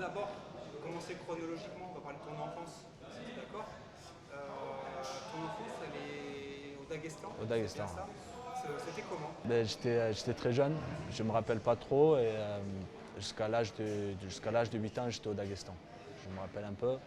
d'abord commencer chronologiquement, on va parler de ton enfance, si tu es d'accord. Ton enfance, elle est au Daghestan. Au Daghestan. C'est bien ça. C'était comment? Ben, j'étais très jeune, je ne me rappelle pas trop et jusqu'à l'âge de 8 ans, j'étais au Daghestan. Je me rappelle un peu.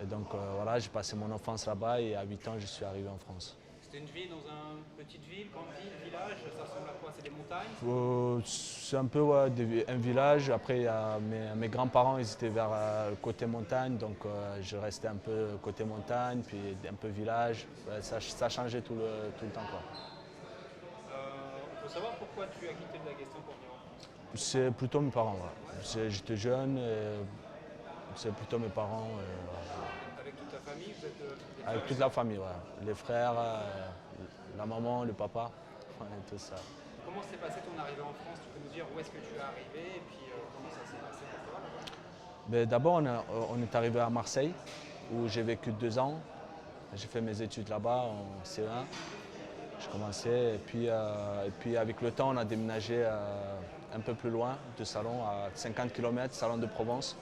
Et donc voilà, j'ai passé mon enfance là-bas et à 8 ans, je suis arrivé en France. C'était une ville dans une petite ville, grande ville, village, ça ressemble à quoi? C'est des montagnes? C'est un peu ouais, un village. Après, il y a mes grands-parents, ils étaient vers le côté montagne, donc je restais un peu côté montagne, puis un peu village. Ouais, ça changeait tout le temps, quoi. On peut savoir pourquoi tu as quitté le Daghestan pour venir en France? C'est plutôt mes parents. Ouais. J'étais jeune, et c'est plutôt mes parents. Avec toute ta famille, vous êtes des Avec frères et toute sœurs? la famille, ouais. Les frères, la maman, le papa, ouais, tout ça. Comment s'est passée ton arrivée en France? Tu peux nous dire où est-ce que tu es arrivé et puis comment ça s'est passé pour toi là-bas? Mais d'abord, on est arrivé à Marseille, où j'ai vécu 2 ans. J'ai fait mes études là-bas en CE1. Je commençais et puis avec le temps, on a déménagé un peu plus loin de Salon, à 50 km, Salon de Provence,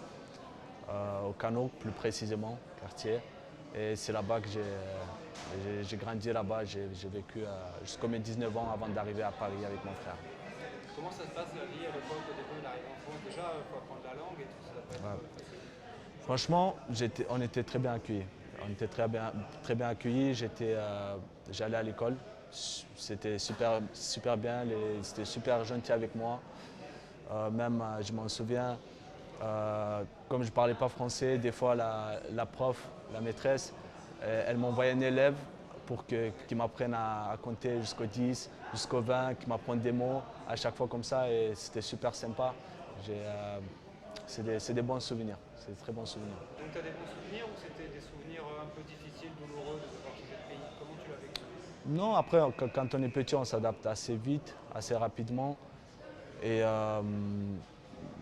au Canot plus précisément, quartier. Et c'est là-bas que j'ai grandi là-bas, j'ai vécu jusqu'à mes 19 ans avant d'arriver à Paris avec mon frère. Comment ça se passe la vie à l'époque au début d'arriver en France? Déjà, il faut apprendre la langue et tout ça, peut être Ouais. facile. Franchement, on était très bien accueillis. On était très bien accueillis. J'allais à l'école. C'était super, super bien. Ils étaient super gentils avec moi. Même, je m'en souviens, comme je ne parlais pas français, des fois la prof, la maîtresse, elle m'envoyait un élève pour qu'il m'apprenne à compter jusqu'au 10, jusqu'au 20, qu'il m'apprenne des mots à chaque fois comme ça. Et c'était super sympa. C'est des bons souvenirs. C'est de très bons souvenirs. Donc tu as des bons souvenirs ou c'était des souvenirs un peu difficiles, douloureux de devoir changer de pays? Comment tu l'as vécu? Non, après, quand on est petit, on s'adapte assez vite, assez rapidement. Et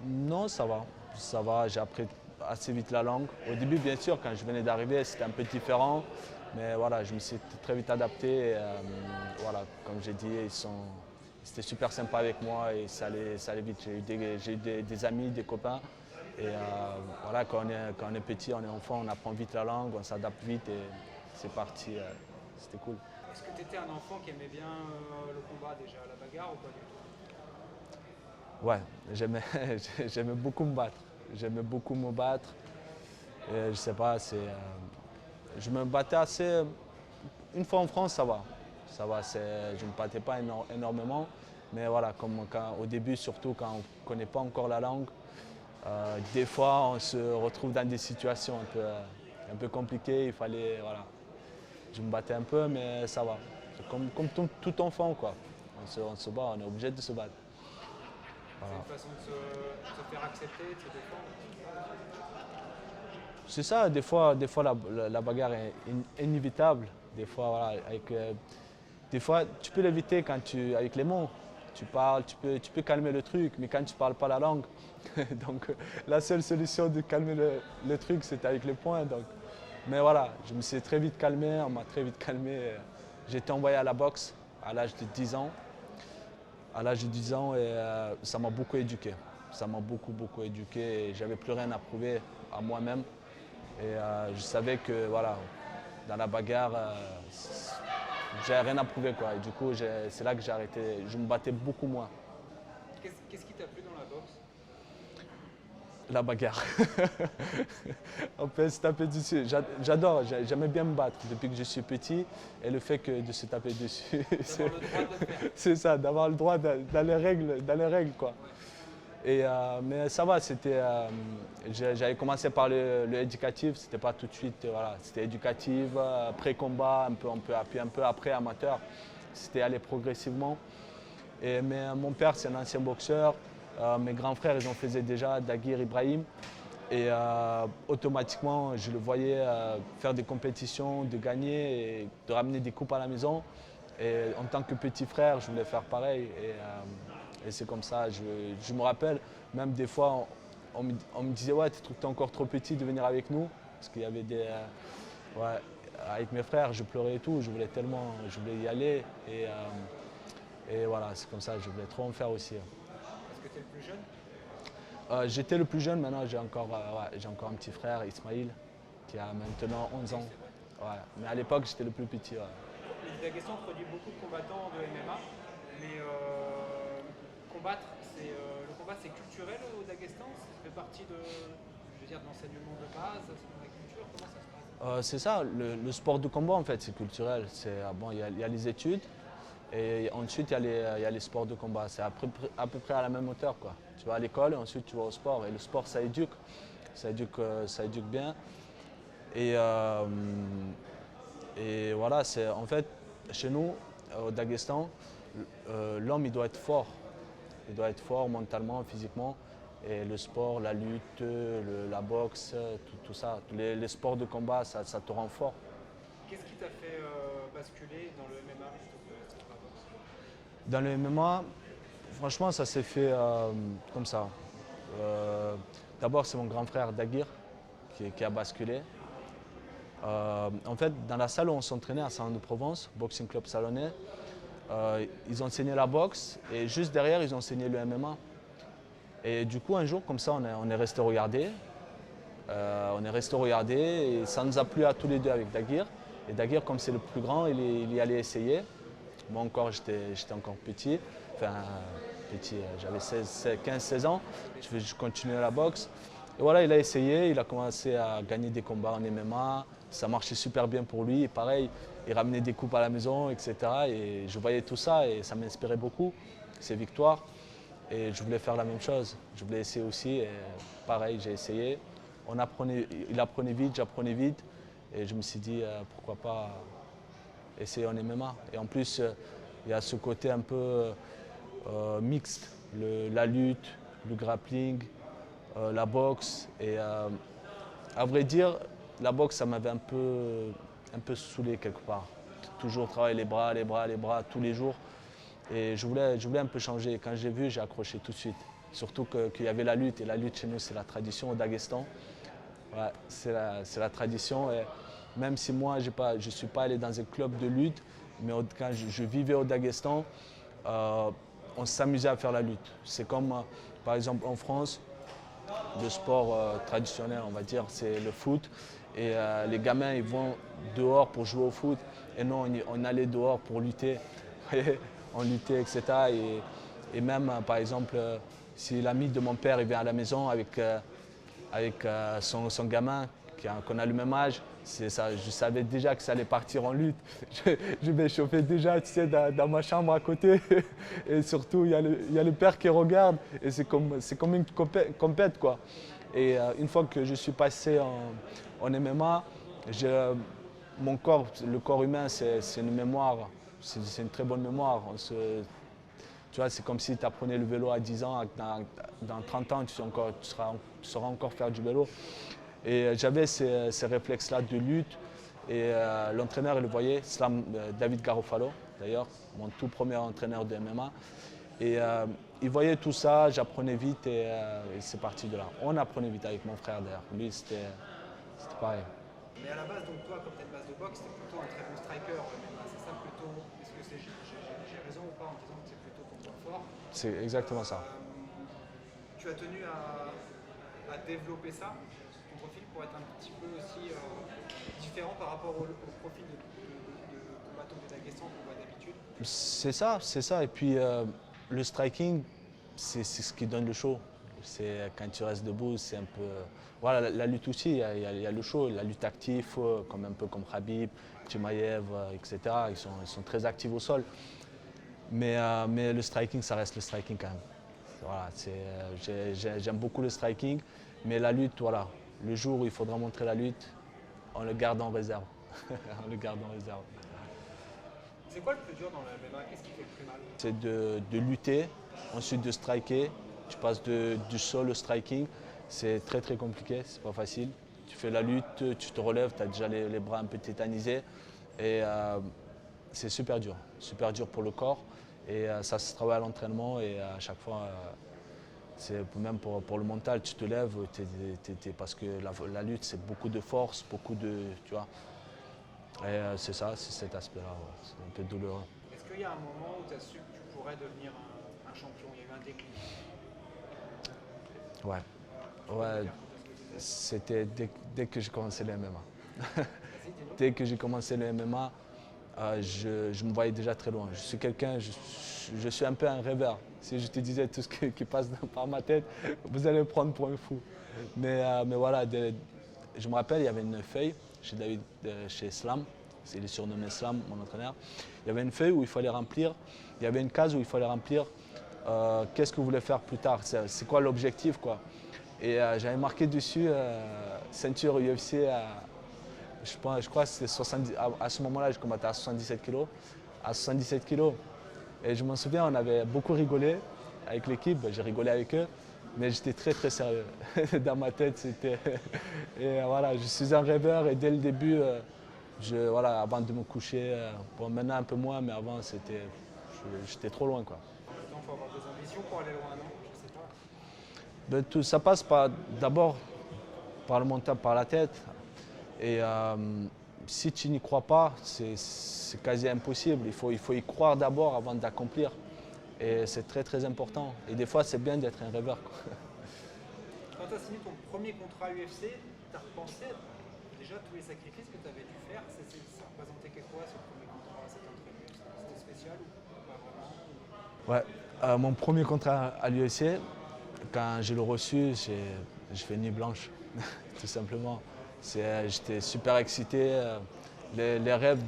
non, ça va. Ça va, j'ai appris assez vite la langue. Au début, bien sûr, quand je venais d'arriver, c'était un peu différent. Mais voilà, je me suis très vite adapté. Et, voilà, comme j'ai dit, c'était super sympa avec moi et ça allait vite. J'ai eu des amis, des copains. Et voilà, quand on est petit, on est enfant, on apprend vite la langue, on s'adapte vite et c'est parti. C'était cool. Est-ce que tu étais un enfant qui aimait bien le combat déjà, la bagarre ou pas du tout? Ouais, j'aimais, j'aimais beaucoup me battre. J'aimais beaucoup me battre. Et je sais pas, je me battais assez. Une fois en France, ça va. Ça va, je ne me battais pas énormément. Mais voilà, comme au début, surtout quand on ne connaît pas encore la langue, des fois on se retrouve dans des situations un peu compliquées. Il fallait, voilà. Je me battais un peu, mais ça va. C'est comme tout enfant, quoi. On se bat, on est obligé de se battre. C'est une façon de se faire accepter, de se défendre. C'est ça, des fois la bagarre est inévitable. Des fois, voilà, des fois, tu peux l'éviter avec les mots. Tu parles, tu peux calmer le truc, mais quand tu ne parles pas la langue, donc la seule solution de calmer le truc, c'est avec les poings. Donc. Mais voilà, je me suis très vite calmé, on m'a très vite calmé. J'ai été envoyé à la boxe à l'âge de 10 ans. À l'âge de 10 ans, et ça m'a beaucoup éduqué. Ça m'a beaucoup, beaucoup éduqué et j'avais plus rien à prouver à moi-même. Et je savais que voilà, dans la bagarre, j'avais rien à prouver, quoi. Et du coup, c'est là que j'ai arrêté. Je me battais beaucoup moins. Qu'est-ce qui t'a plu dans la boxe? La bagarre. On peut se taper dessus. J'adore, j'aimais bien me battre depuis que je suis petit. Et le fait de se taper dessus, D'avoir le droit de le faire. c'est ça, d'avoir le droit dans les règles, quoi. Et, mais ça va, j'avais commencé par le éducatif, c'était pas tout de suite, voilà, c'était éducatif, pré-combat, puis un peu après amateur, c'était aller progressivement. Mais mon père, c'est un ancien boxeur, mes grands frères, ils en faisaient déjà, Daguir, Ibrahim. Et automatiquement, je le voyais faire des compétitions, de gagner et de ramener des coupes à la maison. Et en tant que petit frère, je voulais faire pareil. Et c'est comme ça, je me rappelle, même des fois, on me disait « Ouais, tu es encore trop petit de venir avec nous ». Parce qu'il y avait ouais, avec mes frères, je pleurais et tout, je voulais y aller. Et voilà, c'est comme ça, je voulais trop en faire aussi. Parce que tu es le plus jeune? J'étais le plus jeune, maintenant j'ai encore un petit frère, Ismaïl, qui a maintenant 11 ans. Ouais. Mais à l'époque, j'étais le plus petit. Ouais. Le Daghestan produit beaucoup de combattants de MMA, mais combattre, le combat c'est culturel au Daghestan, ça fait partie de l'enseignement de base, c'est la culture, comment ça se passe? C'est ça, le sport de combat en fait, c'est culturel. Bon, il y a les études et ensuite il y a les sports de combat. C'est à peu près à la même hauteur, quoi. Tu vas à l'école et ensuite tu vas au sport. Et le sport, ça éduque bien. Et, euh, et voilà, en fait, chez nous, au Daghestan, l'homme il doit être fort. Il doit être fort mentalement, physiquement. Et le sport, la lutte, la boxe, tout ça, les sports de combat, ça te rend fort. Qu'est-ce qui t'a fait basculer dans le MMA Dans le MMA, franchement, ça s'est fait comme ça. D'abord, c'est mon grand frère Daguir qui a basculé. En fait, dans la salle où on s'entraînait à Salon-de-Provence, Boxing Club Salonnais, ils ont enseigné la boxe et juste derrière, ils ont enseigné le MMA. Et du coup, un jour, comme ça, on est resté regarder. Et ça nous a plu à tous les deux avec Daguir. Et Daguir, comme c'est le plus grand, il y allait essayer. Moi encore, j'étais encore petit. Enfin, petit, j'avais 15-16 ans. Je continuais la boxe. Et voilà, il a essayé, il a commencé à gagner des combats en MMA. Ça marchait super bien pour lui. Et pareil, il ramenait des coupes à la maison, etc. Et je voyais tout ça et ça m'inspirait beaucoup, ces victoires. Et je voulais faire la même chose. Je voulais essayer aussi. Et pareil, j'ai essayé. Il apprenait vite, j'apprenais vite. Et je me suis dit, pourquoi pas essayer en MMA. Et en plus, il y a ce côté un peu mixte. La lutte, le grappling, la boxe. Et à vrai dire, la boxe, ça m'avait un peu saoulé quelque part. Toujours travailler les bras, tous les jours. Et je voulais un peu changer. Quand j'ai vu, j'ai accroché tout de suite. Surtout qu'il y avait la lutte. Et la lutte chez nous, c'est la tradition au Daghestan. Ouais, c'est la tradition. Et même si moi, je ne suis pas allé dans un club de lutte, mais quand je vivais au Daghestan, on s'amusait à faire la lutte. C'est comme, par exemple, en France, le sport traditionnel, on va dire, c'est le foot. Et les gamins, ils vont dehors pour jouer au foot. Et non, on allait dehors pour lutter. On luttait, etc. Et même, par exemple, si l'ami de mon père il vient à la maison avec son gamin, qu'on a le même âge, ça, je savais déjà que ça allait partir en lutte. Je m'échauffais déjà, tu sais, dans ma chambre à côté. Et surtout, il y a le père qui regarde. Et c'est comme une compète, quoi. Et une fois que je suis passé en MMA, mon corps, le corps humain, c'est une mémoire. C'est une très bonne mémoire. Tu vois, c'est comme si tu apprenais le vélo à 10 ans, dans 30 ans, tu sauras encore faire du vélo. Et j'avais ces réflexes-là de lutte. Et l'entraîneur, il le voyait, David Garofalo, d'ailleurs, mon tout premier entraîneur de MMA. Et il voyait tout ça, j'apprenais vite et c'est parti de là. On apprenait vite avec mon frère, d'ailleurs. Lui, c'était pareil. Mais à la base, donc toi, comme tu as une base de boxe, tu es plutôt un très bon striker. MMA, c'est ça plutôt. Est-ce que j'ai raison ou pas en disant que c'est plutôt ton point fort? C'est exactement ça. Tu as tenu à développer ça, ton profil, pour être un petit peu aussi différent par rapport au profil de combattant de Daghestan qu'on voit d'habitude? C'est ça. Et puis le striking, c'est ce qui donne le show. C'est quand tu restes debout, c'est un peu. Voilà, la lutte aussi, il y a le show, la lutte active, un peu comme Khabib, Chimaev, etc. Ils sont très actifs au sol. Mais le striking, ça reste le striking quand même. Voilà, j'aime beaucoup le striking, mais la lutte, voilà. Le jour où il faudra montrer la lutte, on le garde en réserve. On le garde en réserve. C'est quoi le plus dur dans le MMA? Qu'est-ce qui fait le plus mal? C'est de lutter, ensuite de striker. Tu passes du sol au striking. C'est très très compliqué, c'est pas facile. Tu fais la lutte, tu te relèves, tu as déjà les bras un peu tétanisés. Et c'est super dur pour le corps. Et ça se travaille à l'entraînement et à chaque fois, c'est même pour le mental, tu te lèves, parce que la lutte, c'est beaucoup de force, beaucoup de. Tu vois. Et c'est ça, c'est cet aspect-là, ouais. C'est un peu douloureux. Est-ce qu'il y a un moment où tu as su que tu pourrais devenir un champion? Il y a eu un déclic? Ouais, ouais. C'était dès que j'ai commencé le MMA. Vas-y, dis-nous. Dès que j'ai commencé le MMA, je me voyais déjà très loin. Je suis quelqu'un, je suis un peu un rêveur. Si je te disais tout ce qui passe par ma tête, vous allez me prendre pour un fou. Mais voilà, je me rappelle, il y avait une feuille chez David, chez Slam, il est surnommé Slam, mon entraîneur. Il y avait une feuille où il fallait remplir, il y avait une case où il fallait remplir qu'est-ce que vous voulez faire plus tard, c'est quoi l'objectif, quoi. Et j'avais marqué dessus ceinture UFC je crois que c'était 70. À ce moment-là, je combattais à 77 kilos. À 77 kilos. Et je m'en souviens, on avait beaucoup rigolé avec l'équipe. J'ai rigolé avec eux. Mais j'étais très très sérieux. Dans ma tête, c'était. Et voilà, je suis un rêveur. Et dès le début, voilà, avant de me coucher, bon, maintenant un peu moins, mais avant, j'étais trop loin, quoi. Il faut avoir des ambitions pour aller loin, non? Je sais pas. Ben, ça passe d'abord par le mental, par la tête. Et si tu n'y crois pas, c'est quasi impossible. Il faut y croire d'abord avant d'accomplir. Et c'est très très important. Et des fois, c'est bien d'être un rêveur, quoi. Quand tu as signé ton premier contrat UFC, tu as repensé déjà tous les sacrifices que tu avais dû faire. Ça représentait quoi ce premier contrat, cette entrée à l'UFC? C'était spécial ou pas vraiment? Ouais, mon premier contrat à l'UFC, quand je l'ai reçu, j'ai fait nuit blanche, tout simplement. J'étais super excité, les rêves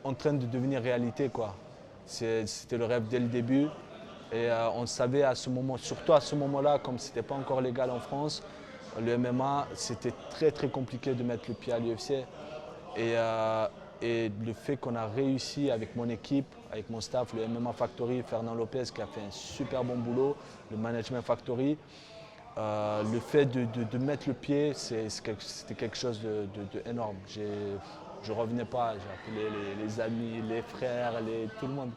en train de devenir réalité, quoi. C'était le rêve dès le début. Et on savait à ce moment, surtout à ce moment-là, comme ce n'était pas encore légal en France, le MMA, c'était très très compliqué de mettre le pied à l'UFC. Et le fait qu'on a réussi avec mon équipe, avec mon staff, le MMA Factory, Fernand Lopez qui a fait un super bon boulot, le Management Factory, le fait de mettre le pied, c'était quelque chose d'énorme. Je ne revenais pas, j'ai appelé les amis, les frères, tout le monde.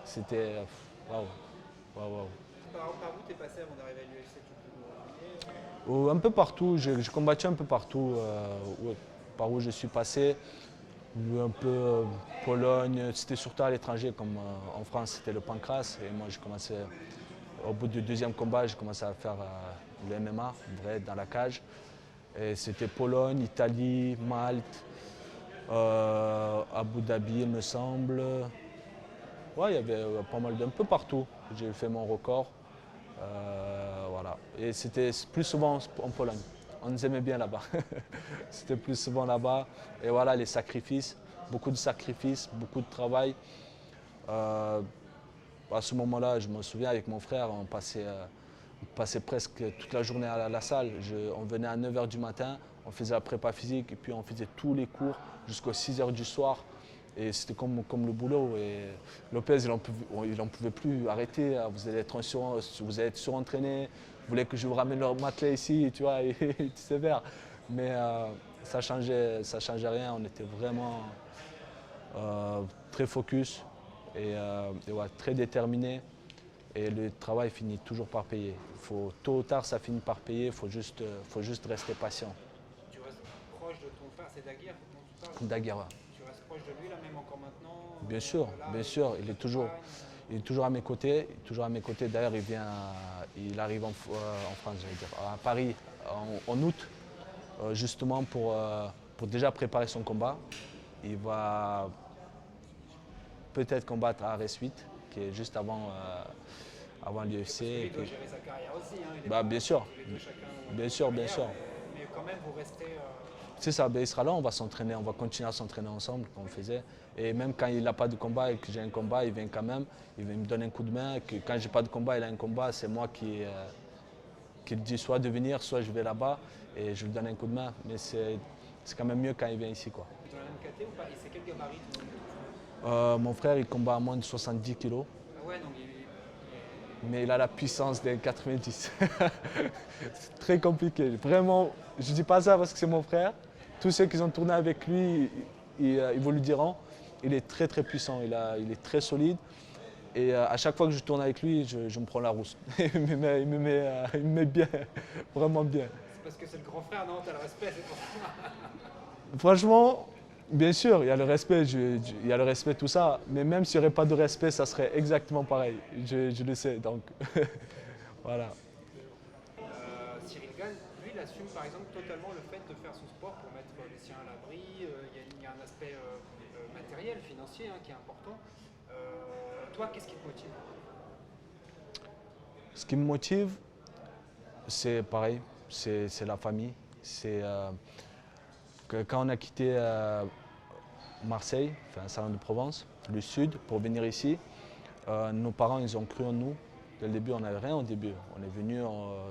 C'était waouh, waouh, waouh. Par où tu es passé avant d'arriver à l'UFC? Tu peux nous Un peu partout, j'ai combattu un peu partout, ouais, par où je suis passé. Un peu Pologne, c'était surtout à l'étranger, comme en France c'était le pancras. Et moi j'ai commencé, au bout du deuxième combat, j'ai commencé à faire le MMA, vrai, dans la cage. Et c'était Pologne, Italie, Malte, Abu Dhabi, il me semble. Ouais, il y avait pas mal d'un peu partout. J'ai fait mon record. Voilà. Et c'était plus souvent en Pologne. On nous aimait bien là-bas. C'était plus souvent là-bas. Et voilà, les sacrifices, beaucoup de sacrifices, beaucoup de travail. À ce moment-là, je me souviens avec mon frère, on passait presque toute la journée à la salle. On venait à 9 h du matin, on faisait la prépa physique et puis on faisait tous les cours jusqu'à 6 h du soir. Et c'était comme le boulot. Et Lopez, il en pouvait plus arrêter. Vous allez être surentraîné. Vous voulez que je vous ramène leur matelas ici, tu vois, et il était sévère. Mais ça changeait rien. On était vraiment très focus et ouais, très déterminé. Et le travail finit toujours par payer. Tôt ou tard, ça finit par payer. Il faut juste rester patient. Tu restes proche de ton frère, c'est Daguerre dont tu parles? Daguerre, ouais. Tu restes proche de lui là même encore maintenant? Bien sûr, Là, bien sûr. Il est toujours à mes côtés. D'ailleurs, il arrive en France, j'allais dire, à Paris en août, justement pour déjà préparer son combat. Il va peut-être combattre à RS8, qui est juste avant l'UFC. Il doit gérer sa carrière aussi. Hein. Bah, bien sûr, bien sûr. Mais quand même, vous restez. C'est ça, ben, il sera là, on va s'entraîner, on va continuer à s'entraîner ensemble comme on faisait. Et même quand il n'a pas de combat et que j'ai un combat, il vient quand même, il me donne un coup de main. Que quand j'ai pas de combat, il a un combat, c'est moi qui lui dis soit de venir, soit je vais là-bas et je lui donne un coup de main. Mais c'est quand même mieux quand il vient ici, quoi. Dans la même KT ou pas? Et c'est quel gabarit? Mon frère, il combat à moins de 70 kilos. Ah ouais, donc Mais il a la puissance des 90. C'est très compliqué. Vraiment, je ne dis pas ça parce que c'est mon frère. Tous ceux qui ont tourné avec lui, ils vous le diront. Il est très très puissant, il est très solide. Et à chaque fois que je tourne avec lui, je me prends la rousse. Il me met bien, vraiment bien. c'est parce que c'est le grand frère, non? T'as le respect, c'est pour ça. Franchement, bien sûr, il y a le respect, il y a le respect, tout ça. Mais même s'il n'y aurait pas de respect, ça serait exactement pareil. Je le sais, donc voilà. Bilal, lui, il assume par exemple totalement le fait de faire son sport pour mettre les siens à l'abri. Il y a un aspect matériel, financier qui est important. Toi, qu'est-ce qui te motive? Ce qui me motive, c'est pareil, c'est la famille. C'est que quand on a quitté Marseille, enfin Salon de Provence, le sud, pour venir ici, nos parents, ils ont cru en nous. Dès le début, on n'avait rien au début. On est venu,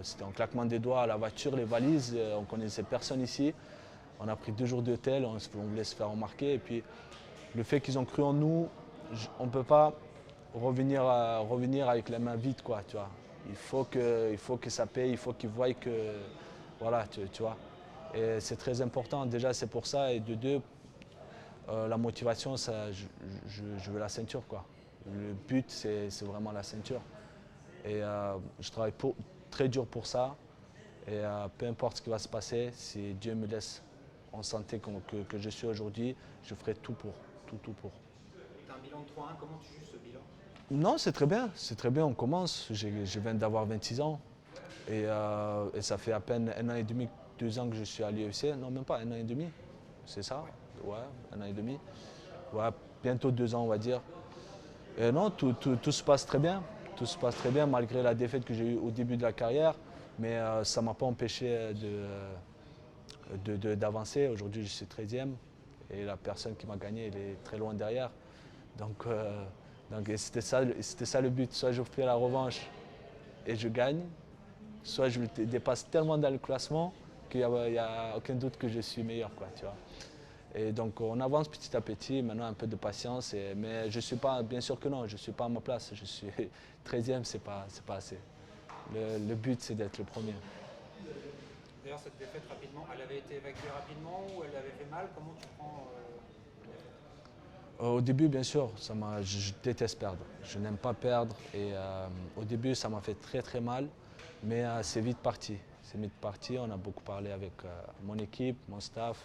c'était en claquement des doigts, la voiture, les valises, on ne connaissait personne ici. On a pris 2 jours d'hôtel, on voulait se faire remarquer. Et puis, le fait qu'ils ont cru en nous, on ne peut pas revenir avec les mains vides, quoi, tu vois. Il faut que ça paye, il faut qu'ils voient que, voilà, tu vois. Et c'est très important, déjà c'est pour ça, et de deux, la motivation, ça, je veux la ceinture, quoi. Le but, c'est vraiment la ceinture. Et je travaille très dur pour ça. Et peu importe ce qui va se passer, si Dieu me laisse en santé que je suis aujourd'hui, je ferai tout pour, tout pour. Tu as un bilan de 3-1, comment tu juges ce bilan? Non, c'est très bien, on commence. Je viens d'avoir 26 ans et ça fait à peine 1 an et demi, 2 ans que je suis à l'UFC. Non, même pas 1 an et demi, c'est ça? Ouais, 1 an et demi. Ouais, bientôt 2 ans, on va dire. Et non, tout se passe très bien. Tout se passe très bien malgré la défaite que j'ai eue au début de la carrière. Mais ça ne m'a pas empêché d'avancer. Aujourd'hui, je suis 13e et la personne qui m'a gagné, elle est très loin derrière. Donc c'était ça le but. Soit je fais la revanche et je gagne, soit je le dépasse tellement dans le classement qu'il n'y a aucun doute que je suis meilleur, quoi, tu vois. Et donc on avance petit à petit, maintenant un peu de patience, mais je suis pas, bien sûr que non, je ne suis pas à ma place, je suis 13e, c'est pas assez. Le but c'est d'être le premier. D'ailleurs, cette défaite rapidement, elle avait été évacuée rapidement ou elle avait fait mal? Comment tu prends la défaite? Au début, bien sûr, je déteste perdre. Je n'aime pas perdre et au début, ça m'a fait très très mal, mais c'est vite parti. C'est vite parti, on a beaucoup parlé avec mon équipe, mon staff,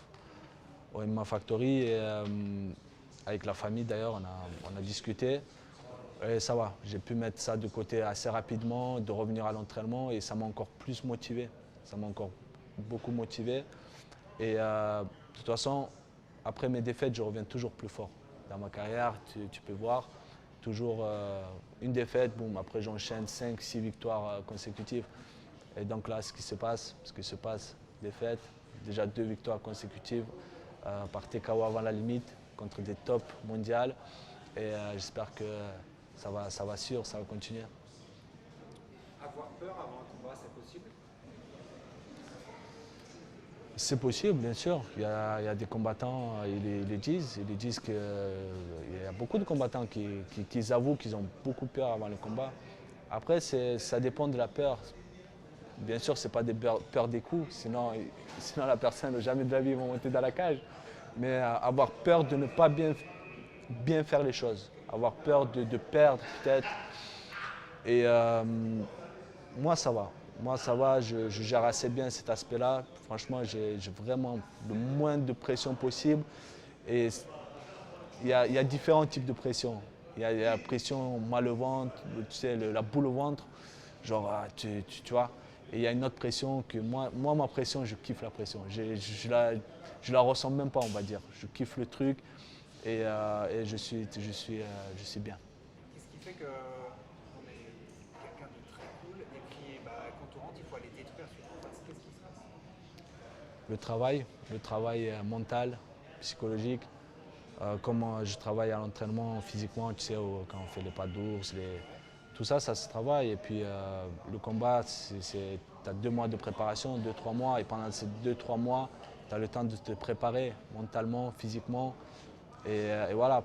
au MMA Factory et avec la famille d'ailleurs, on a discuté. Et ça va, j'ai pu mettre ça de côté assez rapidement, de revenir à l'entraînement et ça m'a encore plus motivé. Ça m'a encore beaucoup motivé. Et de toute façon, après mes défaites, je reviens toujours plus fort. Dans ma carrière, tu peux voir, toujours une défaite, boum, après j'enchaîne 5, 6 victoires consécutives. Et donc là, ce qui se passe, défaite, déjà 2 victoires consécutives par TKO avant la limite contre des tops mondiales. Et j'espère que ça va continuer. Avoir peur avant un combat, c'est possible? C'est possible, bien sûr. Il y a des combattants, ils disent qu'il y a beaucoup de combattants qui avouent qu'ils ont beaucoup peur avant le combat. Après, ça dépend de la peur. Bien sûr, ce n'est pas des peurs des coups, sinon la personne jamais de la vie va monter dans la cage. Mais avoir peur de ne pas bien faire les choses, avoir peur de perdre peut-être. Et moi, ça va. Moi, ça va, je gère assez bien cet aspect-là. Franchement, j'ai vraiment le moins de pression possible. Et il y a différents types de pression. Il y a la pression mal au ventre, tu sais, la boule au ventre, genre, tu vois. Et il y a une autre pression que moi, ma pression, je kiffe la pression. Je la ressens même pas, on va dire. Je kiffe le truc et je suis bien. Qu'est-ce qui fait qu'on est quelqu'un de très cool et puis quand on rentre, il faut aller détruire celui en face? Qu'est-ce qui se passe? Le travail mental, psychologique. Comment je travaille à l'entraînement physiquement, tu sais, quand on fait les pas d'ours, tout ça, ça se travaille. Et puis le combat, tu as 2 mois de préparation, 2, 3 mois. Et pendant ces 2, 3 mois, tu as le temps de te préparer mentalement, physiquement. Et voilà.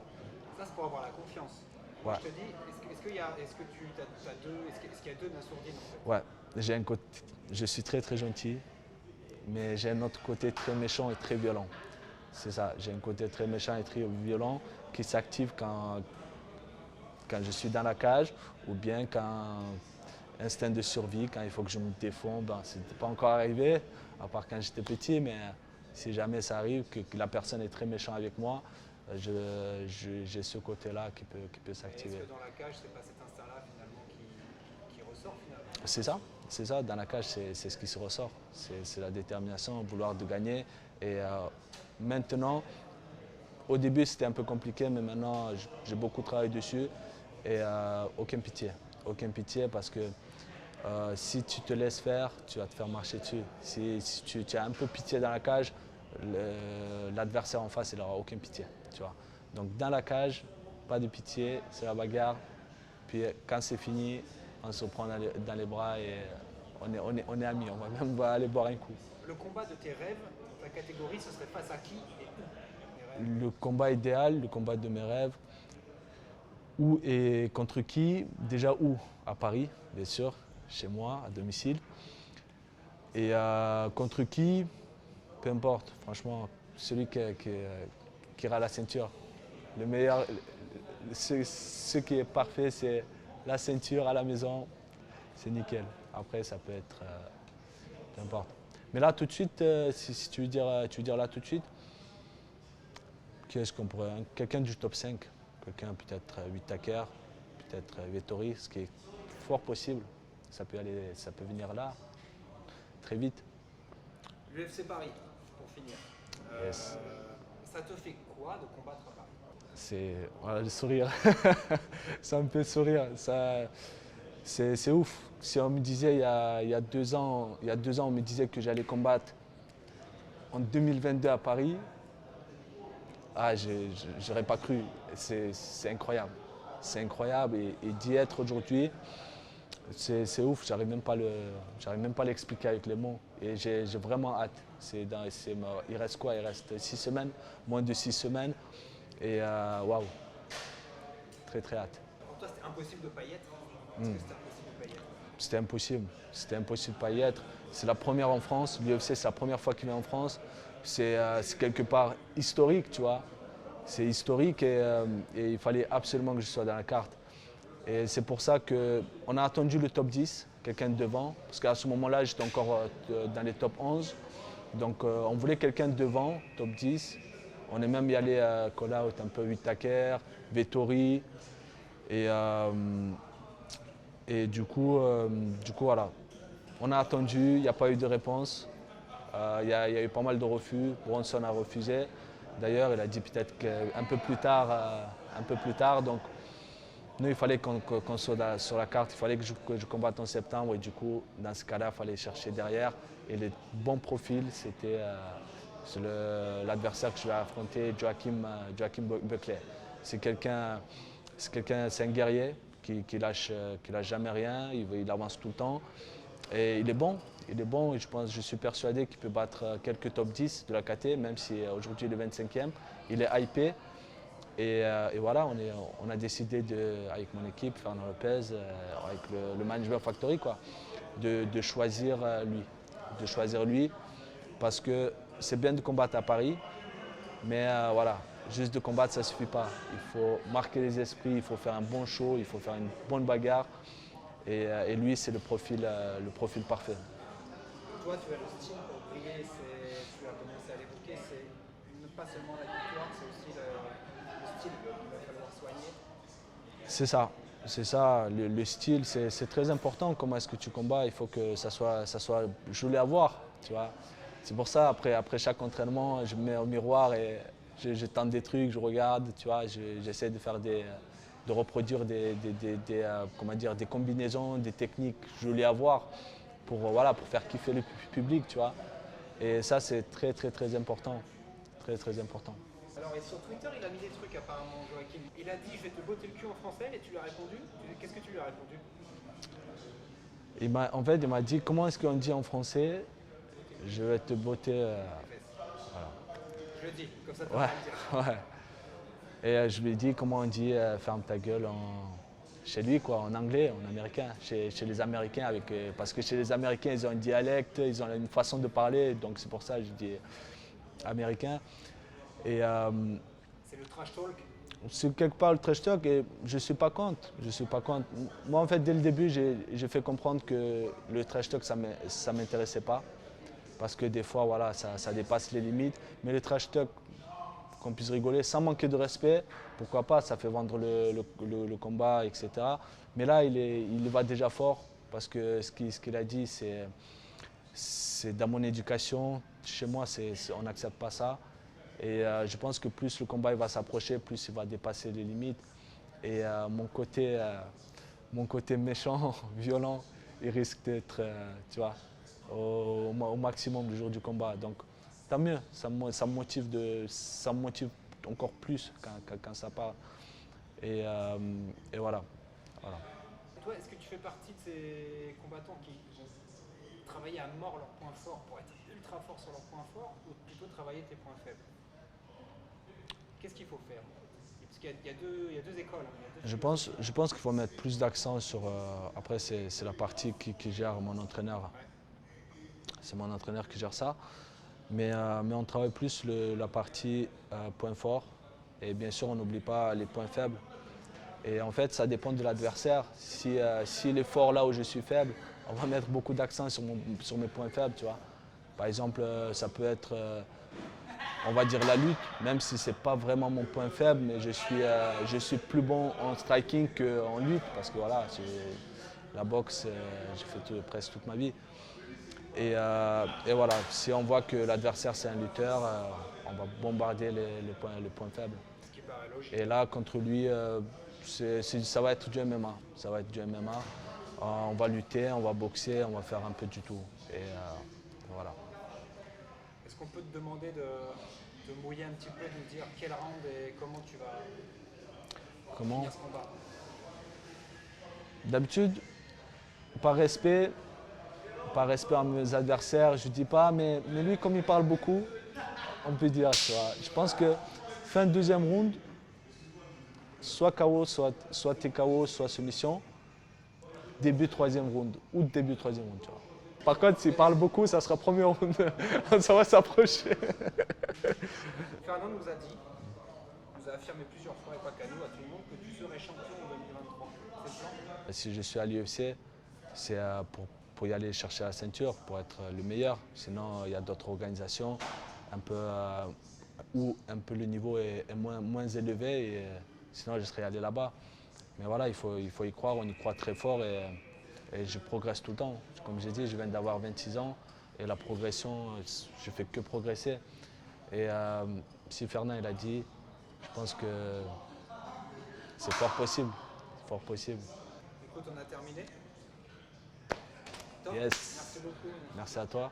Ça, c'est pour avoir la confiance. Moi, Ouais. je te dis, est-ce qu'il y a deux Nassourdine en fait? Ouais. Je suis très très gentil, mais j'ai un autre côté très méchant et très violent. C'est ça, j'ai un côté très méchant et très violent qui s'active quand je suis dans la cage ou bien quand instinct de survie, quand il faut que je me défends. Ben, ce n'était pas encore arrivé, à part quand j'étais petit, mais si jamais ça arrive, que la personne est très méchante avec moi, j'ai ce côté-là qui peut s'activer. Est-ce que dans la cage, c'est pas cet instinct-là finalement qui ressort finalement? C'est ça, C'est ça, dans la cage, c'est ce qui se ressort. C'est la détermination, vouloir de gagner. Et maintenant, au début, c'était un peu compliqué, mais maintenant, j'ai beaucoup travaillé dessus. Et aucune pitié. Aucune pitié parce que si tu te laisses faire, tu vas te faire marcher dessus. Si tu as un peu pitié dans la cage, l'adversaire en face, il n'aura aucune pitié. Tu vois. Donc dans la cage, pas de pitié, c'est la bagarre. Puis quand c'est fini, on se prend dans les bras et on est amis. On va même aller boire un coup. Le combat de tes rêves, ta catégorie, ce serait face à qui et où? Le combat idéal, le combat de mes rêves, où et contre qui? Déjà où? À Paris, bien sûr, chez moi, à domicile. Et contre qui? Peu importe, franchement, celui qui aura la ceinture. Le meilleur, ce qui est parfait, c'est la ceinture à la maison, c'est nickel. Après, ça peut être, peu importe. Mais là, tout de suite, si tu veux dire là tout de suite, qu'est-ce qu'on pourrait, quelqu'un du top 5, quelqu'un peut-être Whittaker, peut-être Vettori, ce qui est fort possible. Ça peut venir là, très vite. L'UFC Paris, pour finir. Yes. Ça te fait quoi de combattre à Paris? C'est voilà, le sourire. Ça me fait sourire. C'est ouf. Si on me disait il y a 2 ans, on me disait que j'allais combattre en 2022 à Paris, j'aurais pas cru. C'est incroyable. C'est incroyable et d'y être aujourd'hui, c'est ouf. J'arrive même pas à l'expliquer avec les mots. Et j'ai vraiment hâte. Il reste quoi? Il reste 6 semaines, moins de 6 semaines. Et waouh, très très hâte. Pour toi, c'était impossible de ne pas y être? Est-ce que c'était impossible de ne pas y être? C'était impossible de pas y être. C'est la première en France, l'UFC c'est la première fois qu'il est en France. C'est quelque part historique, tu vois. C'est historique et il fallait absolument que je sois dans la carte. Et c'est pour ça qu'on a attendu le top 10, quelqu'un de devant, parce qu'à ce moment-là, j'étais encore dans les top 11. Donc on voulait quelqu'un de devant, top 10. On est même y allé à call-out un peu Whittaker, Vettori. Et du coup, voilà. On a attendu, il n'y a pas eu de réponse. Il y a eu pas mal de refus. Bronson a refusé. D'ailleurs, il a dit peut-être qu'un peu plus tard. Donc, nous, il fallait qu'on soit sur la carte. Il fallait que je combatte en septembre. Et du coup, dans ce cas-là, il fallait chercher derrière. Et le bon profil, c'était l'adversaire que je vais affronter, Joachim Buckley. C'est un guerrier qui lâche jamais rien. Il avance tout le temps. Et il est bon et je suis persuadé qu'il peut battre quelques top 10 de la KT, même si aujourd'hui il est 25e. Il est hypé et voilà, on a décidé avec mon équipe, Fernand Lopez, avec le Management Factory, quoi, de choisir lui parce que c'est bien de combattre à Paris, mais voilà, juste de combattre ça ne suffit pas. Il faut marquer les esprits, il faut faire un bon show, il faut faire une bonne bagarre. Et lui, c'est le profil parfait. Toi, tu as le style pour briller, tu as commencé à l'évoquer, c'est pas seulement la victoire, c'est aussi le style qu'il va falloir soigner. C'est ça. Le style, c'est très important. Comment est-ce que tu combats? Il faut que ça soit joli à voir, tu vois. C'est pour ça, après chaque entraînement, je me mets au miroir et je tente des trucs, je regarde, tu vois, j'essaie de faire de reproduire des combinaisons, des techniques jolies à voir pour faire kiffer le public, tu vois. Et ça, c'est très, très, très important. Très, très important. Alors, et sur Twitter, il a mis des trucs apparemment, Joachim. Il a dit je vais te botter le cul en français et tu lui as répondu. Qu'est-ce que tu lui as répondu? En fait, il m'a dit comment est-ce qu'on dit en français? Je vais te botter. Voilà. Je le dis, comme ça tu ouais, vas le dire. Ouais. Et je lui ai dit comment on dit ferme ta gueule chez lui, quoi, en anglais, en américain, chez les Américains, parce que chez les Américains, ils ont un dialecte, ils ont une façon de parler, donc c'est pour ça que je dis américain. Et c'est le trash talk. c'est quelque part le trash talk et je ne suis pas contre. Moi, en fait, dès le début, j'ai fait comprendre que le trash talk, ça ne m'intéressait pas, parce que des fois, voilà, ça dépasse les limites. Mais le trash talk, qu'on puisse rigoler sans manquer de respect, pourquoi pas, ça fait vendre le combat, etc. Mais là, il va déjà fort parce que ce qu'il a dit, c'est dans mon éducation. Chez moi, on n'accepte pas ça. Et je pense que plus le combat il va s'approcher, plus il va dépasser les limites. Et mon côté méchant, violent, il risque d'être, tu vois, au maximum le jour du combat. Donc, tant mieux, ça me motive encore plus quand ça part. Et voilà. Toi, est-ce que tu fais partie de ces combattants qui vont travailler à mort leurs points forts pour être ultra forts sur leurs points forts, ou plutôt travailler tes points faibles? Qu'est-ce qu'il faut faire? Parce qu'il y a deux écoles. Je pense qu'il faut mettre plus d'accent sur... après, c'est la partie qui gère mon entraîneur. Ouais. C'est mon entraîneur qui gère ça. Mais on travaille plus la partie points forts. Et bien sûr, on n'oublie pas les points faibles. Et en fait, ça dépend de l'adversaire. S'il est fort là où je suis faible, on va mettre beaucoup d'accent sur mes points faibles, tu vois. Par exemple, ça peut être, on va dire la lutte, même si ce n'est pas vraiment mon point faible, mais je suis plus bon en striking qu'en lutte, parce que voilà, la boxe, j'ai fait presque toute ma vie. Et voilà, si on voit que l'adversaire c'est un lutteur, on va bombarder les points faibles. Ce qui paraît logique. Et là, contre lui, ça va être du MMA. Ça va être du MMA. On va lutter, on va boxer, on va faire un peu du tout. Et voilà. Est-ce qu'on peut te demander de mouiller un petit peu, de nous dire quel round et comment tu vas finir ce combat? D'habitude, par respect à mes adversaires, je ne dis pas, mais lui, comme il parle beaucoup, on peut dire, tu vois. Je pense que fin deuxième round, soit KO, soit TKO, soit soumission, début troisième round ou début troisième round, tu vois. Par contre, s'il parle beaucoup, ça sera premier round, ça va s'approcher. Fernand nous a affirmé plusieurs fois, et pas qu'à nous, à tout le monde, que tu serais champion en 2023. C'est le plan? Si je suis à l'UFC, c'est pour y aller chercher la ceinture, pour être le meilleur. Sinon, il y a d'autres organisations où un peu le niveau est moins élevé. Et, sinon, je serais allé là-bas. Mais voilà, il faut y croire, on y croit très fort et je progresse tout le temps. Comme j'ai dit, je viens d'avoir 26 ans et la progression, je ne fais que progresser. Et si Fernand il a dit, je pense que c'est fort possible. Fort possible. Écoute, on a terminé. Top. Yes. Merci beaucoup. Merci à toi.